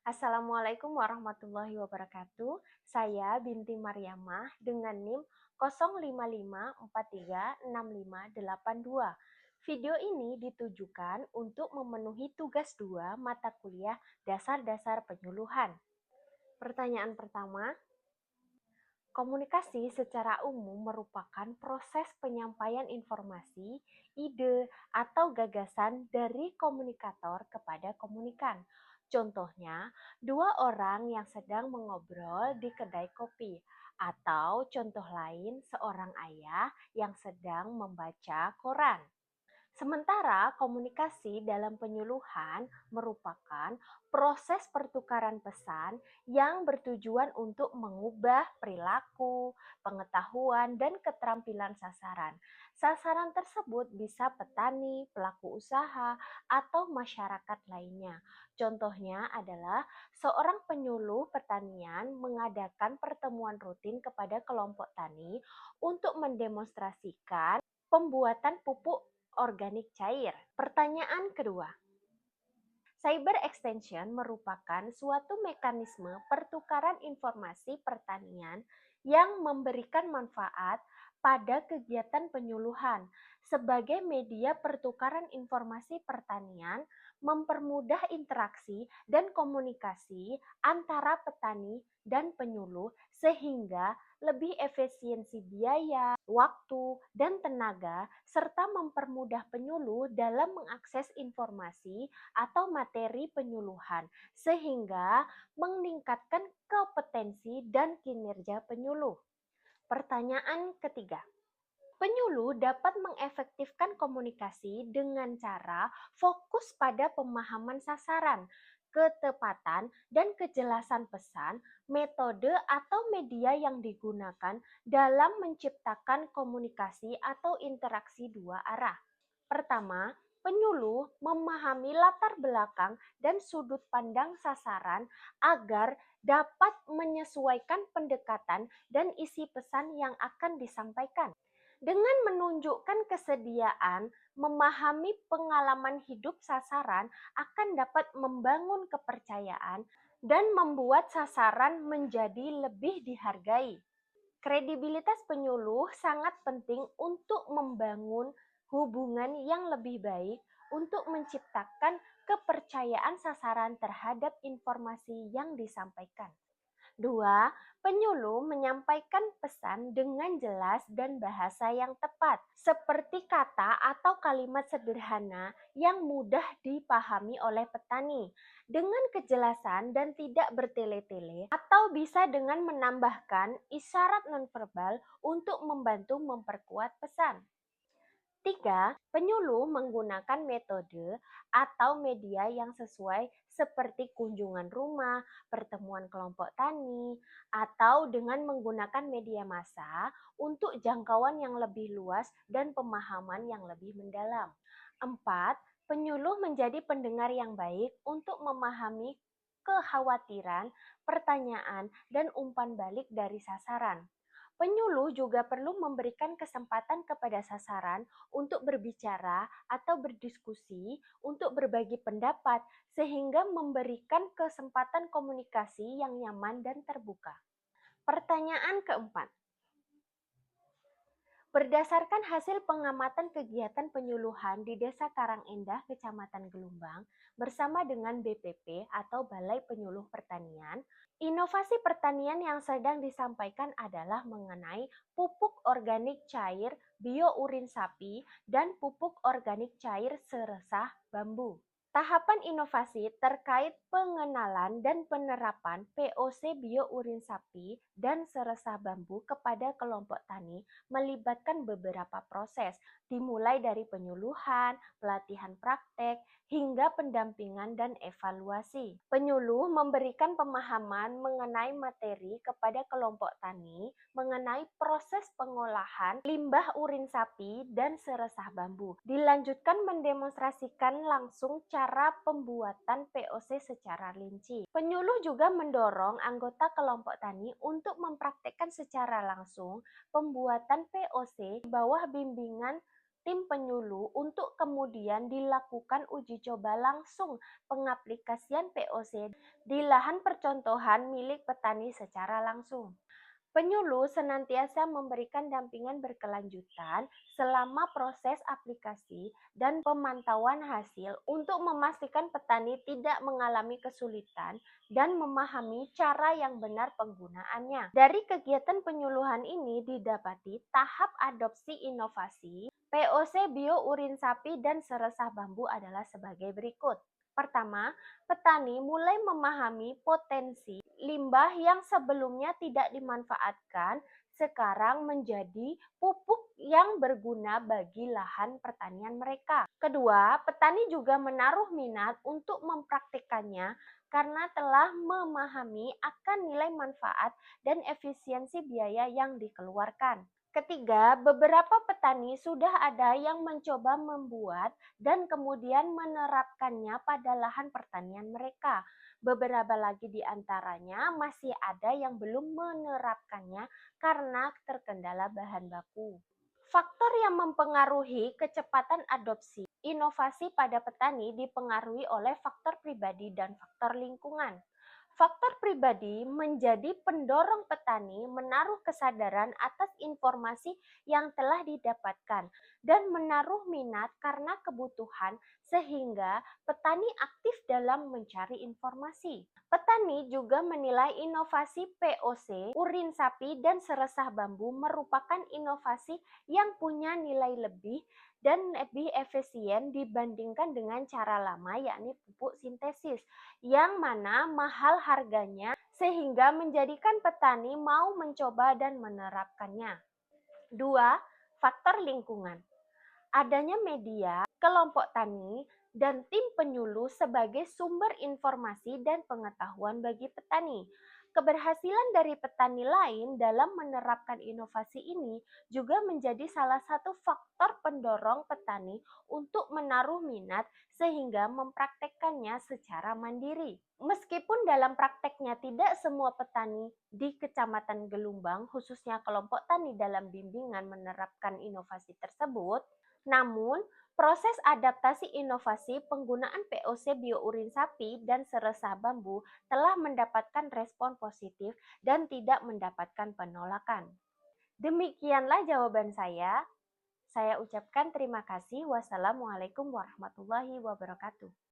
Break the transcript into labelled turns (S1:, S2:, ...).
S1: Assalamualaikum warahmatullahi wabarakatuh. Saya Binti Maryamah dengan NIM 0554365582. Video ini ditujukan untuk memenuhi tugas 2 mata kuliah Dasar-Dasar Penyuluhan. Pertanyaan pertama, komunikasi secara umum merupakan proses penyampaian informasi, ide, atau gagasan dari komunikator kepada komunikan. Contohnya, dua orang yang sedang mengobrol di kedai kopi, atau contoh lain, seorang ayah yang sedang membaca koran. Sementara komunikasi dalam penyuluhan merupakan proses pertukaran pesan yang bertujuan untuk mengubah perilaku, pengetahuan, dan keterampilan sasaran. Sasaran tersebut bisa petani, pelaku usaha, atau masyarakat lainnya. Contohnya adalah seorang penyuluh pertanian mengadakan pertemuan rutin kepada kelompok tani untuk mendemonstrasikan pembuatan pupuk organik cair. Pertanyaan kedua, cyber extension merupakan suatu mekanisme pertukaran informasi pertanian yang memberikan manfaat pada kegiatan penyuluhan. Sebagai media pertukaran informasi pertanian, mempermudah interaksi dan komunikasi antara petani dan penyuluh sehingga lebih efisiensi biaya, waktu, dan tenaga, serta mempermudah penyuluh dalam mengakses informasi atau materi penyuluhan, sehingga meningkatkan kompetensi dan kinerja penyuluh. Pertanyaan ketiga, penyuluh dapat mengefektifkan komunikasi dengan cara fokus pada pemahaman sasaran, ketepatan, dan kejelasan pesan, metode atau media yang digunakan dalam menciptakan komunikasi atau interaksi dua arah. Pertama, penyuluh memahami latar belakang dan sudut pandang sasaran agar dapat menyesuaikan pendekatan dan isi pesan yang akan disampaikan. Dengan menunjukkan kesediaan memahami pengalaman hidup sasaran akan dapat membangun kepercayaan dan membuat sasaran menjadi lebih dihargai. Kredibilitas penyuluh sangat penting untuk membangun hubungan yang lebih baik untuk menciptakan kepercayaan sasaran terhadap informasi yang disampaikan. 2. Penyuluh menyampaikan pesan dengan jelas dan bahasa yang tepat, seperti kata atau kalimat sederhana yang mudah dipahami oleh petani, dengan kejelasan dan tidak bertele-tele, atau bisa dengan menambahkan isyarat nonverbal untuk membantu memperkuat pesan. 3. Penyuluh menggunakan metode atau media yang sesuai seperti kunjungan rumah, pertemuan kelompok tani, atau dengan menggunakan media massa untuk jangkauan yang lebih luas dan pemahaman yang lebih mendalam. 4. Penyuluh menjadi pendengar yang baik untuk memahami kekhawatiran, pertanyaan, dan umpan balik dari sasaran. Penyuluh juga perlu memberikan kesempatan kepada sasaran untuk berbicara atau berdiskusi, untuk berbagi pendapat, sehingga memberikan kesempatan komunikasi yang nyaman dan terbuka. Pertanyaan keempat, berdasarkan hasil pengamatan kegiatan penyuluhan di Desa Karangendah, Kecamatan Gelumbang, bersama dengan BPP atau Balai Penyuluh Pertanian, inovasi pertanian yang sedang disampaikan adalah mengenai pupuk organik cair biourin sapi dan pupuk organik cair seresah bambu. Tahapan inovasi terkait pengenalan dan penerapan POC biourin sapi dan seresah bambu kepada kelompok tani melibatkan beberapa proses, dimulai dari penyuluhan, pelatihan praktek, hingga pendampingan dan evaluasi. Penyuluh memberikan pemahaman mengenai materi kepada kelompok tani mengenai proses pengolahan limbah urin sapi dan seresah bambu. Dilanjutkan mendemonstrasikan langsung cara pembuatan POC secara rinci. Penyuluh juga mendorong anggota kelompok tani untuk mempraktekkan secara langsung pembuatan POC di bawah bimbingan tim penyuluh untuk kemudian dilakukan uji coba langsung pengaplikasian POC di lahan percontohan milik petani secara langsung. Penyuluh senantiasa memberikan dampingan berkelanjutan selama proses aplikasi dan pemantauan hasil untuk memastikan petani tidak mengalami kesulitan dan memahami cara yang benar penggunaannya. Dari kegiatan penyuluhan ini didapati tahap adopsi inovasi POC biourin sapi dan seresah bambu adalah sebagai berikut. Pertama, petani mulai memahami potensi limbah yang sebelumnya tidak dimanfaatkan sekarang menjadi pupuk yang berguna bagi lahan pertanian mereka. Kedua, petani juga menaruh minat untuk mempraktikkannya karena telah memahami akan nilai manfaat dan efisiensi biaya yang dikeluarkan. Ketiga, beberapa petani sudah ada yang mencoba membuat dan kemudian menerapkannya pada lahan pertanian mereka. Beberapa lagi di antaranya masih ada yang belum menerapkannya karena terkendala bahan baku. Faktor yang mempengaruhi kecepatan adopsi inovasi pada petani dipengaruhi oleh faktor pribadi dan faktor lingkungan. Faktor pribadi menjadi pendorong petani menaruh kesadaran atas informasi yang telah didapatkan dan menaruh minat karena kebutuhan sehingga petani aktif dalam mencari informasi. Petani juga menilai inovasi POC, urin sapi, dan seresah bambu merupakan inovasi yang punya nilai lebih dan lebih efisien dibandingkan dengan cara lama yakni pupuk sintesis yang mana mahal harganya sehingga menjadikan petani mau mencoba dan menerapkannya. Dua, faktor lingkungan. Adanya media, kelompok tani, dan tim penyuluh sebagai sumber informasi dan pengetahuan bagi petani. Keberhasilan dari petani lain dalam menerapkan inovasi ini juga menjadi salah satu faktor pendorong petani untuk menaruh minat sehingga mempraktekkannya secara mandiri. Meskipun dalam prakteknya tidak semua petani di Kecamatan Gelumbang, khususnya kelompok tani dalam bimbingan menerapkan inovasi tersebut, namun proses adaptasi inovasi penggunaan POC biourin sapi dan seresah bambu telah mendapatkan respon positif dan tidak mendapatkan penolakan. Demikianlah jawaban saya. Saya ucapkan terima kasih. Wassalamualaikum warahmatullahi wabarakatuh.